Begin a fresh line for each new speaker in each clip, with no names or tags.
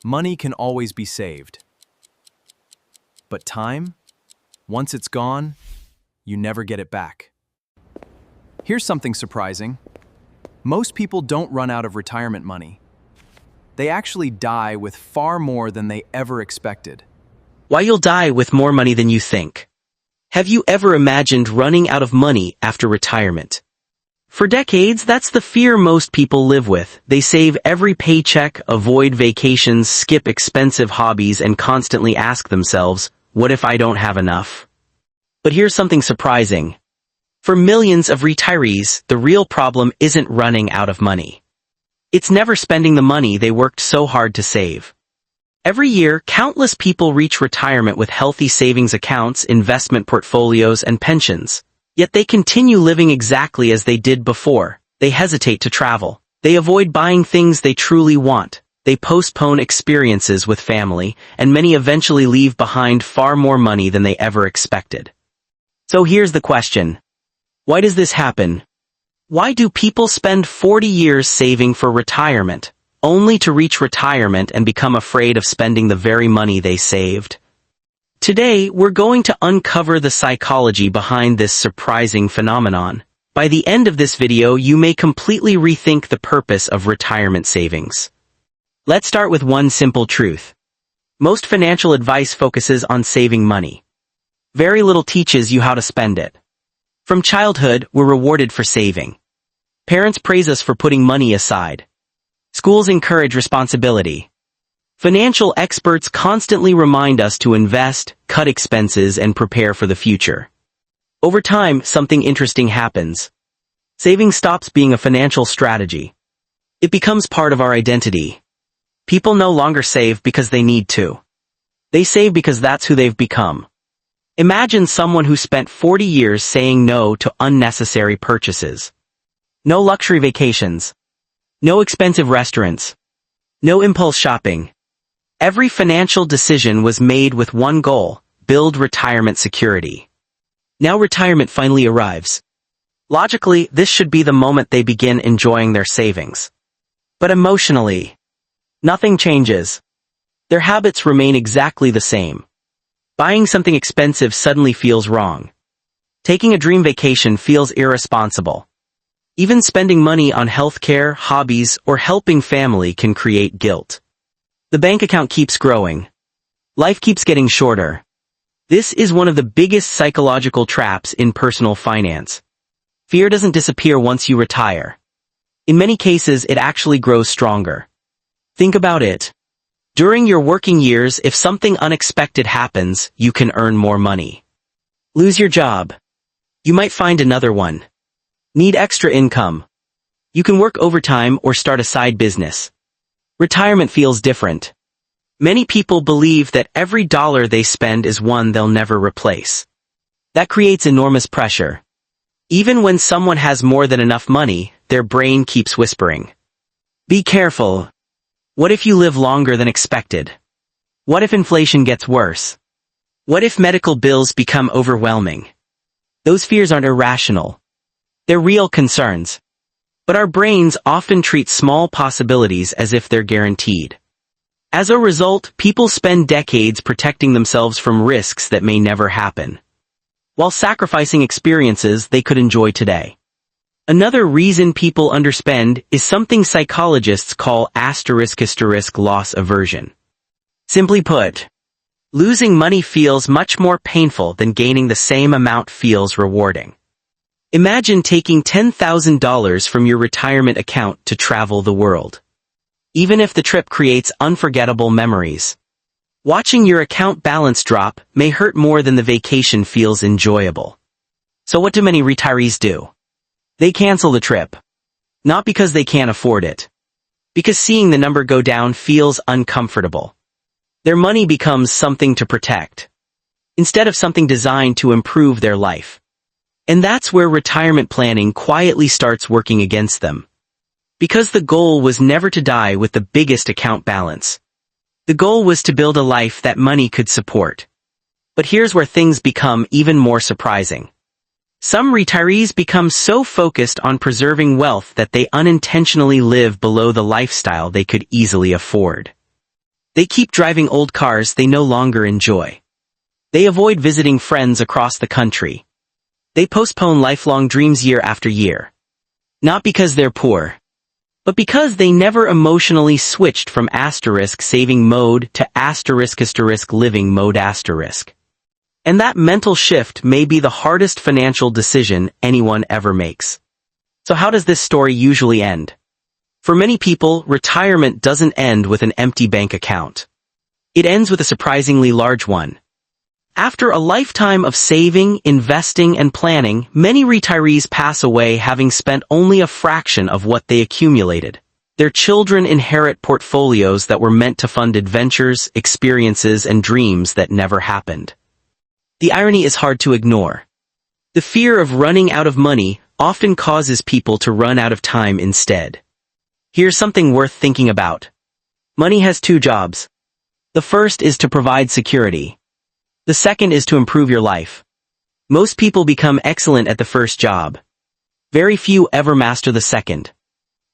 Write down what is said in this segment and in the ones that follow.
Money can always be saved. But time? Once it's gone, you never get it back. Here's something surprising. Most people don't run out of retirement money. They actually die with far more than they ever expected.
Why you'll die with more money than you think. Have you ever imagined running out of money after retirement? For decades, that's the fear most people live with. They save every paycheck, avoid vacations, skip expensive hobbies, and constantly ask themselves, what if I don't have enough? But here's something surprising. For millions of retirees, the real problem isn't running out of money. It's never spending the money they worked so hard to save. Every year, countless people reach retirement with healthy savings accounts, investment portfolios, and pensions. Yet they continue living exactly as they did before. They hesitate to travel. They avoid buying things they truly want. They postpone experiences with family, and many eventually leave behind far more money than they ever expected. So here's the question. Why does this happen? Why do people spend 40 years saving for retirement, only to reach retirement and become afraid of spending the very money they saved? Today, we're going to uncover the psychology behind this surprising phenomenon. By the end of this video, you may completely rethink the purpose of retirement savings. Let's start with one simple truth. Most financial advice focuses on saving money. Very little teaches you how to spend it. From childhood, we're rewarded for saving. Parents praise us for putting money aside. Schools encourage responsibility. Financial experts constantly remind us to invest, cut expenses, and prepare for the future. Over time, something interesting happens. Saving stops being a financial strategy. It becomes part of our identity. People no longer save because they need to. They save because that's who they've become. Imagine someone who spent 40 years saying no to unnecessary purchases. No luxury vacations. No expensive restaurants. No impulse shopping. Every financial decision was made with one goal: build retirement security. Now retirement finally arrives. Logically, this should be the moment they begin enjoying their savings. But emotionally, nothing changes. Their habits remain exactly the same. Buying something expensive suddenly feels wrong. Taking a dream vacation feels irresponsible. Even spending money on healthcare, hobbies, or helping family can create guilt. The bank account keeps growing. Life keeps getting shorter. This is one of the biggest psychological traps in personal finance. Fear doesn't disappear once you retire. In many cases, it actually grows stronger. Think about it. During your working years, if something unexpected happens, you can earn more money. Lose your job. You might find another one. Need extra income. You can work overtime or start a side business. Retirement feels different. Many people believe that every dollar they spend is one they'll never replace. That creates enormous pressure. Even when someone has more than enough money, their brain keeps whispering, "Be careful. What if you live longer than expected? What if inflation gets worse? What if medical bills become overwhelming?" Those fears aren't irrational. They're real concerns. But our brains often treat small possibilities as if they're guaranteed. As a result, people spend decades protecting themselves from risks that may never happen, while sacrificing experiences they could enjoy today. Another reason people underspend is something psychologists call ** loss aversion. Simply put, losing money feels much more painful than gaining the same amount feels rewarding. Imagine taking $10,000 from your retirement account to travel the world. Even if the trip creates unforgettable memories, watching your account balance drop may hurt more than the vacation feels enjoyable. So what do many retirees do? They cancel the trip. Not because they can't afford it. Because seeing the number go down feels uncomfortable. Their money becomes something to protect, instead of something designed to improve their life. And that's where retirement planning quietly starts working against them. Because the goal was never to die with the biggest account balance. The goal was to build a life that money could support. But here's where things become even more surprising. Some retirees become so focused on preserving wealth that they unintentionally live below the lifestyle they could easily afford. They keep driving old cars they no longer enjoy. They avoid visiting friends across the country. They postpone lifelong dreams year after year. Not because they're poor, but because they never emotionally switched from asterisk saving mode to asterisk living mode asterisk. And that mental shift may be the hardest financial decision anyone ever makes. So how does this story usually end? For many people, retirement doesn't end with an empty bank account. It ends with a surprisingly large one. After a lifetime of saving, investing, and planning, many retirees pass away having spent only a fraction of what they accumulated. Their children inherit portfolios that were meant to fund adventures, experiences, and dreams that never happened. The irony is hard to ignore. The fear of running out of money often causes people to run out of time instead. Here's something worth thinking about. Money has two jobs. The first is to provide security. The second is to improve your life. Most people become excellent at the first job. Very few ever master the second.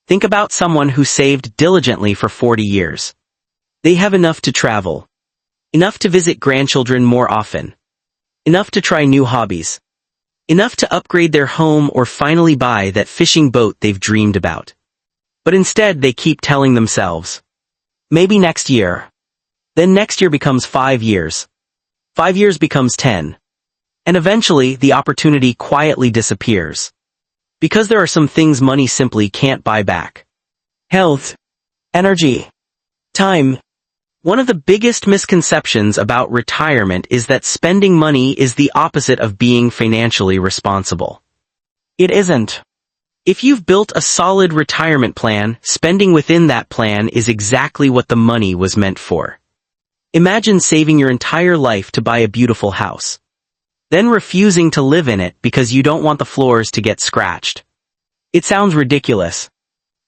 Think about someone who saved diligently for 40 years. They have enough to travel. Enough to visit grandchildren more often. Enough to try new hobbies. Enough to upgrade their home or finally buy that fishing boat they've dreamed about. But instead they keep telling themselves, maybe next year. Then next year becomes 5 years. 5 years becomes 10. And eventually the opportunity quietly disappears. Because there are some things money simply can't buy back. Health. Energy. Time. One of the biggest misconceptions about retirement is that spending money is the opposite of being financially responsible. It isn't. If you've built a solid retirement plan, spending within that plan is exactly what the money was meant for. Imagine saving your entire life to buy a beautiful house. Then refusing to live in it because you don't want the floors to get scratched. It sounds ridiculous.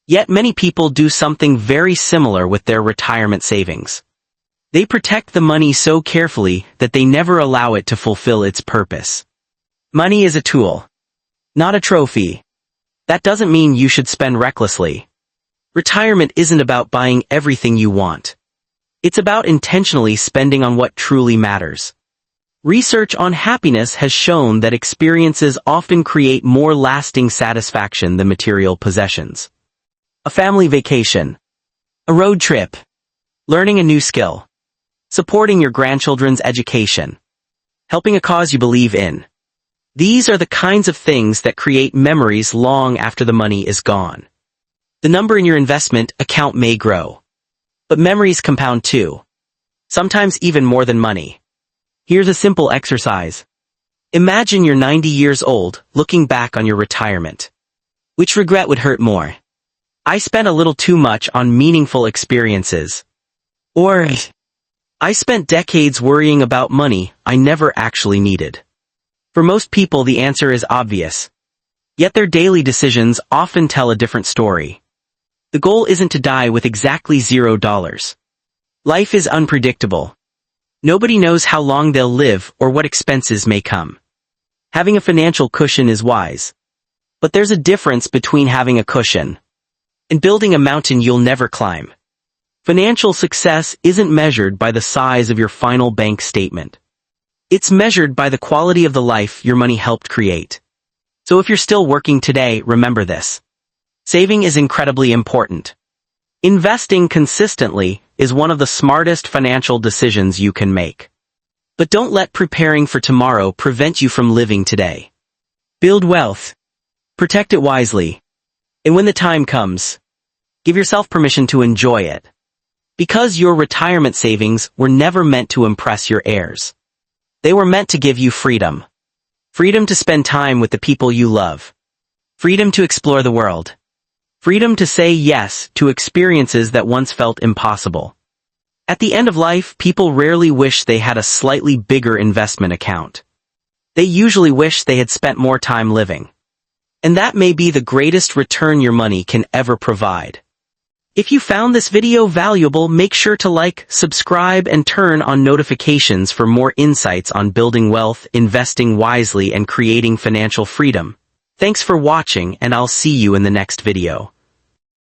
Yet many people do something very similar with their retirement savings. They protect the money so carefully that they never allow it to fulfill its purpose. Money is a tool, not a trophy. That doesn't mean you should spend recklessly. Retirement isn't about buying everything you want. It's about intentionally spending on what truly matters. Research on happiness has shown that experiences often create more lasting satisfaction than material possessions. A family vacation. A road trip. Learning a new skill. Supporting your grandchildren's education. Helping a cause you believe in. These are the kinds of things that create memories long after the money is gone. The number in your investment account may grow. But memories compound too. Sometimes even more than money. Here's a simple exercise. Imagine you're 90 years old, looking back on your retirement. Which regret would hurt more? I spent a little too much on meaningful experiences. Or, I spent decades worrying about money I never actually needed. For most people the answer is obvious. Yet their daily decisions often tell a different story. The goal isn't to die with exactly $0. Life is unpredictable. Nobody knows how long they'll live or what expenses may come. Having a financial cushion is wise. But there's a difference between having a cushion and building a mountain you'll never climb. Financial success isn't measured by the size of your final bank statement. It's measured by the quality of the life your money helped create. So if you're still working today, remember this. Saving is incredibly important. Investing consistently is one of the smartest financial decisions you can make. But don't let preparing for tomorrow prevent you from living today. Build wealth. Protect it wisely. And when the time comes, give yourself permission to enjoy it. Because your retirement savings were never meant to impress your heirs. They were meant to give you freedom. Freedom to spend time with the people you love. Freedom to explore the world. Freedom to say yes to experiences that once felt impossible. At the end of life, people rarely wish they had a slightly bigger investment account. They usually wish they had spent more time living. And that may be the greatest return your money can ever provide. If you found this video valuable, make sure to like, subscribe, and turn on notifications for more insights on building wealth, investing wisely, and creating financial freedom. Thanks for watching, and I'll see you in the next video.